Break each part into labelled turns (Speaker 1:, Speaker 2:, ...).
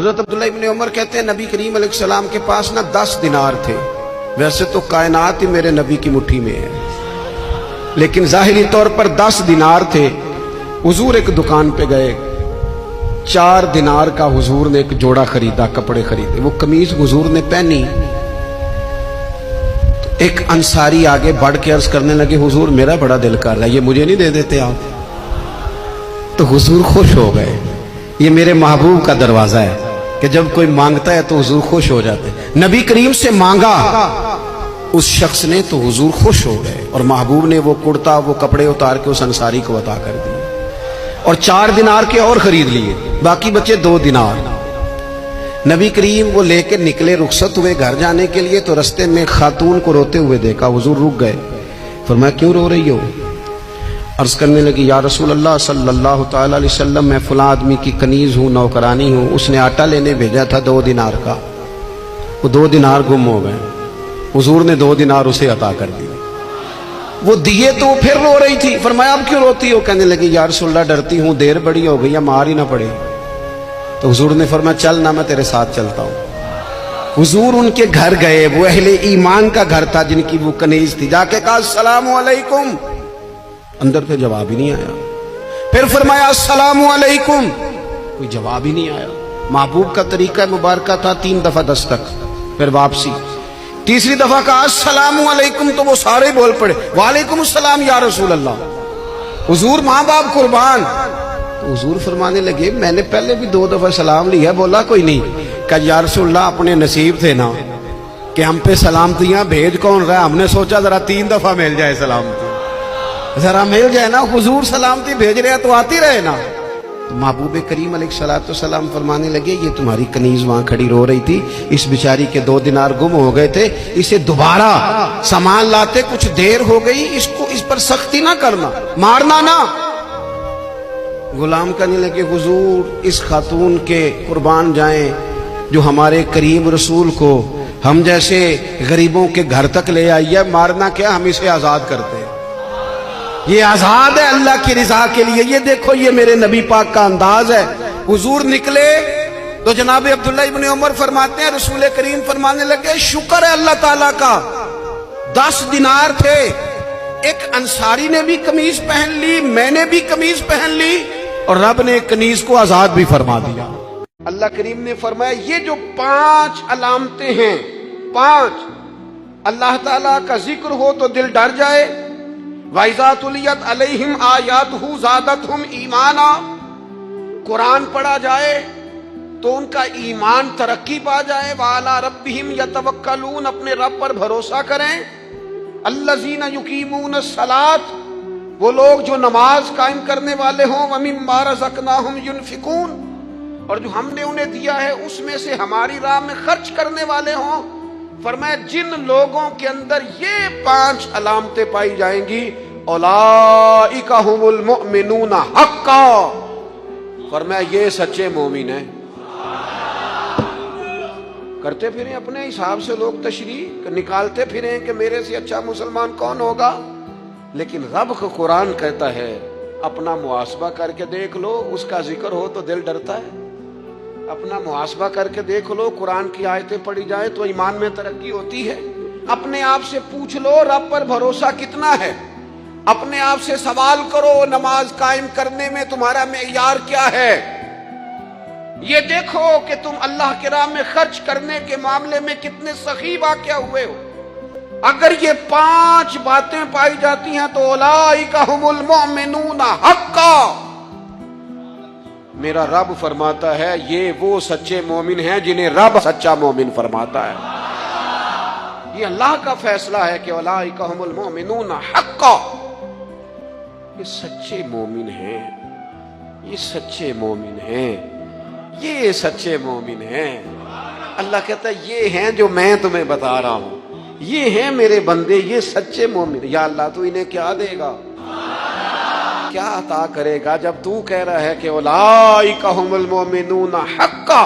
Speaker 1: حضرت عبداللہ ابن عمر کہتے ہیں نبی کریم علیہ السلام کے پاس نا 10 دینار تھے. ویسے تو کائنات ہی میرے نبی کی مٹھی میں ہے، لیکن ظاہری طور پر 10 دینار تھے. حضور ایک دکان پہ گئے، 4 دینار کا حضور نے ایک جوڑا خریدا، کپڑے خریدے. وہ قمیض حضور نے پہنی تو ایک انصاری آگے بڑھ کے عرض کرنے لگے حضور میرا بڑا دل کر رہا ہے، یہ مجھے نہیں دے دیتے آپ؟ تو حضور خوش ہو گئے. یہ میرے محبوب کا دروازہ ہے کہ جب کوئی مانگتا ہے تو حضور خوش ہو جاتے. نبی کریم سے مانگا اس شخص نے تو حضور خوش ہو گئے، اور محبوب نے وہ کرتا وہ کپڑے اتار کے اس انصاری کو عطا کر دیے، اور 4 دینار کے اور خرید لیے، باقی بچے 2 دینار. نبی کریم وہ لے کے نکلے، رخصت ہوئے گھر جانے کے لیے، تو رستے میں خاتون کو روتے ہوئے دیکھا. حضور رک گئے، فرمایا کیوں رو رہی ہو؟ عرض کرنے لگی یا رسول اللہ صلی اللہ تعالی علیہ وسلم میں فلاں آدمی کی کنیز ہوں، نوکرانی ہوں، اس نے آٹا لینے بھیجا تھا 2 دینار کا، وہ 2 دینار گم ہو گئے. حضور نے 2 دینار اسے عطا کر دی. وہ دیے تو پھر رو رہی تھی. فرمایا اب کیوں روتی ہو؟ کہنے لگی یا رسول اللہ ڈرتی ہوں دیر بڑی ہو گئی یا مار ہی نہ پڑے. تو حضور نے فرمایا چل نہ، میں تیرے ساتھ چلتا ہوں. حضور ان کے گھر گئے، وہ اہل ایمان کا گھر تھا جن کی وہ کنیز تھی. جا کے کہا السلام علیکم، اندر سے جواب ہی نہیں آیا. پھر فرمایا السلام علیکم، کوئی جواب ہی نہیں آیا. محبوب کا طریقہ مبارکہ تھا 3 دفعہ دستک، پھر واپسی. تیسری دفعہ کہا السلام علیکم تو وہ سارے بول پڑے وعلیکم السلام یا رسول اللہ. حضور ماں باپ قربان. تو حضور فرمانے لگے میں نے پہلے بھی 2 دفعہ سلام لیا، بولا کوئی نہیں. کہ یا رسول اللہ اپنے نصیب تھے نا کہ ہم پہ سلامتیاں بھیج کون رہا، ہم نے سوچا ذرا 3 دفعہ مل جائے سلامتی، ذرا مل جائے نا. حضور سلامتی بھیج رہے ہیں تو آتی رہے نا. تو محبوب کریم علیہ الصلوۃ والسلام فرمانے لگے یہ تمہاری کنیز وہاں کھڑی رو رہی تھی، اس بیچاری کے 2 دینار گم ہو گئے تھے، اسے دوبارہ سامان لاتے کچھ دیر ہو گئی، اس پر سختی نہ کرنا، مارنا نہ. غلام کہنے لگے حضور اس خاتون کے قربان جائیں جو ہمارے کریم رسول کو ہم جیسے غریبوں کے گھر تک لے آئی ہے، مارنا کیا، ہم اسے آزاد کرتے ہیں، یہ آزاد ہے اللہ کی رضا کے لیے. یہ دیکھو یہ میرے نبی پاک کا انداز ہے. حضور نکلے تو جناب عبداللہ ابن عمر فرماتے ہیں رسول کریم فرمانے لگے شکر ہے اللہ تعالیٰ کا 10 دینار تھے، ایک انصاری نے بھی قمیض پہن لی، میں نے بھی قمیض پہن لی، اور رب نے کنیز کو آزاد بھی فرما دیا. اللہ کریم نے فرمایا یہ جو 5 علامتیں ہیں، 5 اللہ تعالیٰ کا ذکر ہو تو دل ڈر جائے. وَإِذَا تُلِيَتْ عَلَيْهِمْ آيَاتُهُ زَادَتْهُمْ ایمانا، قرآن پڑھا جائے تو ان کا ایمان ترقی پا جائے. وَعَلَىٰ رَبِّهِمْ يَتَوَكَّلُونَ، اپنے رب پر بھروسہ کریں. الَّذِينَ يُقِيمُونَ الصَّلَاةَ، وہ لوگ جو نماز قائم کرنے والے ہوں. وَمِمَّا رَزَقْنَاهُمْ يُنْفِقُونَ، اور جو ہم نے انہیں دیا ہے اس میں سے ہماری راہ میں خرچ کرنے والے ہوں. فرمایا جن لوگوں کے اندر یہ 5 علامتیں پائی جائیں گی اولئک هم المؤمنون حقا، فرمایا یہ سچے مومن ہیں. کرتے پھریں اپنے حساب سے لوگ تشریح نکالتے پھریں کہ میرے سے اچھا مسلمان کون ہوگا، لیکن رب کا قرآن کہتا ہے اپنا محاسبہ کر کے دیکھ لو، اس کا ذکر ہو تو دل ڈرتا ہے. اپنا محاسبہ کر کے دیکھ لو، قرآن کی آیتیں پڑھی جائیں تو ایمان میں ترقی ہوتی ہے. اپنے آپ سے پوچھ لو رب پر بھروسہ کتنا ہے، اپنے آپ سے سوال کرو نماز قائم کرنے میں تمہارا معیار کیا ہے. یہ دیکھو کہ تم اللہ کی راہ میں خرچ کرنے کے معاملے میں کتنے سخی واقع ہوئے ہو. اگر یہ 5 باتیں پائی جاتی ہیں تو اولئک هم المؤمنون حقا، میرا رب فرماتا ہے یہ وہ سچے مومن ہیں جنہیں رب سچا مومن فرماتا ہے. یہ اللہ کا فیصلہ ہے کہ اولئک هم المؤمنون حقا، یہ سچے مومن ہیں، یہ سچے مومن ہیں، یہ سچے مومن ہیں. اللہ کہتا ہے یہ ہیں جو میں تمہیں بتا رہا ہوں، یہ ہیں میرے بندے، یہ سچے مومن. یا اللہ تو انہیں کیا دے گا، کیا عطا کرے گا جب تو کہہ رہا ہے کہ اولئک هم المؤمنون حقا،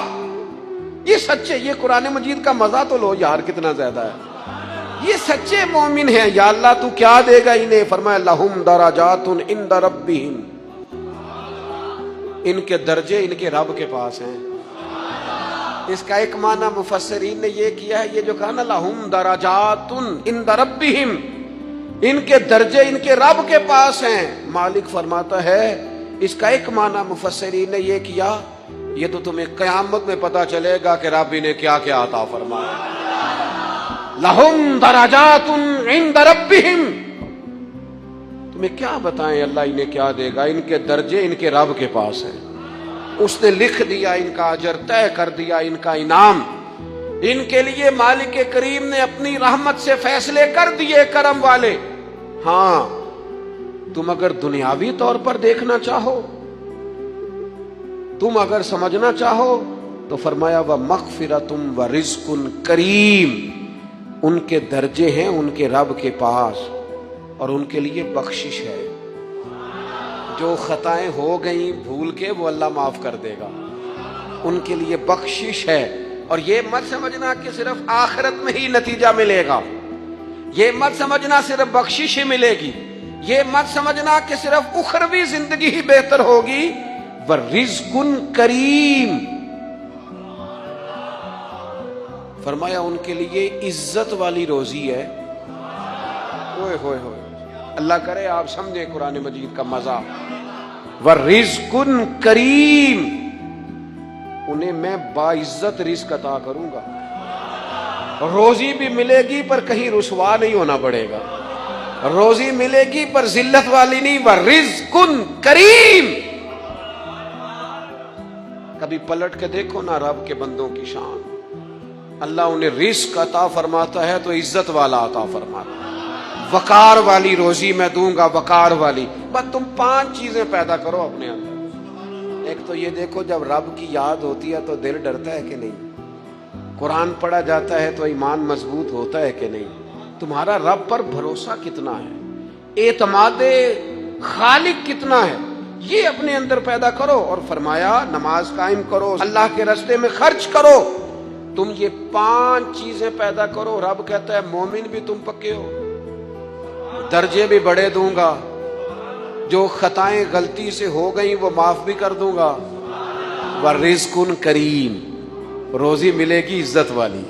Speaker 1: یہ سچے. یہ قرآن مجید کا مزہ تو لو یار کتنا زیادہ ہے. یہ سچے مومن ہیں، یا اللہ تو کیا دے گا انہیں. فرمایا لہم درجات عند ربہم، ان کے درجے ان کے رب کے پاس ہیں. اس کا ایک معنی مفسرین نے یہ کیا ہے، یہ جو کہا نا لہم درجات عند ربہم، ان کے درجے ان کے رب کے پاس ہیں، مالک فرماتا ہے اس کا ایک معنی مفسرین نے یہ کیا، یہ تو تمہیں قیامت میں پتا چلے گا کہ رب انہیں کیا کیا عطا فرمایا۔ لہم درجات عند ربہم، تمہیں کیا بتائیں اللہ انہیں کیا دے گا، ان کے درجے ان کے رب کے پاس ہیں، اس نے لکھ دیا ان کا اجر، طے کر دیا ان کا انعام، ان کے لیے مالک کریم نے اپنی رحمت سے فیصلے کر دیے کرم والے۔ ہاں تم اگر دنیاوی طور پر دیکھنا چاہو، تم اگر سمجھنا چاہو تو فرمایا وَمَغْفِرَةٌ وَرِزْقٌ کریم، ان کے درجے ہیں ان کے رب کے پاس اور ان کے لیے بخشش ہے، جو خطائیں ہو گئیں بھول کے وہ اللہ معاف کر دے گا، ان کے لیے بخشش ہے۔ اور یہ مت سمجھنا کہ صرف آخرت میں ہی نتیجہ ملے گا، یہ مت سمجھنا صرف بخشش ہی ملے گی، یہ مت سمجھنا کہ صرف اخروی زندگی ہی بہتر ہوگی، وَرِزْقٌ کریم، فرمایا ان کے لیے عزت والی روزی ہے۔ ہوئے ہوئے ہوئے، اللہ کرے آپ سمجھیں قرآن مجید کا مزہ۔ وَرِزْقٌ کریم، انہیں میں باعزت رزق عطا کروں گا، روزی بھی ملے گی پر کہیں رسوا نہیں ہونا پڑے گا، روزی ملے گی پر ذلت والی نہیں، وَرِزْقٌ کریم۔ کبھی پلٹ کے دیکھو نا رب کے بندوں کی شان، اللہ انہیں رزق عطا فرماتا ہے تو عزت والا عطا فرماتا ہے، وقار والی روزی میں دوں گا، وقار والی۔ بس تم 5 چیزیں پیدا کرو اپنے اندر۔ ایک تو یہ دیکھو جب رب کی یاد ہوتی ہے تو دل ڈرتا ہے کہ نہیں، قرآن پڑھا جاتا ہے تو ایمان مضبوط ہوتا ہے کہ نہیں، تمہارا رب پر بھروسہ کتنا ہے، اعتماد خالق کتنا ہے، یہ اپنے اندر پیدا کرو۔ اور فرمایا نماز قائم کرو، اللہ کے راستے میں خرچ کرو، تم یہ 5 چیزیں پیدا کرو، رب کہتا ہے مومن بھی تم پکے ہو، درجے بھی بڑے دوں گا، جو خطائیں غلطی سے ہو گئیں وہ معاف بھی کر دوں گا، وَرِزْقٌ کریم، روزی ملے گی عزت والی۔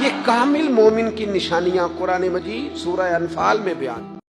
Speaker 1: یہ کامل مومن کی نشانیاں قرآن مجید سورہ انفال میں بیان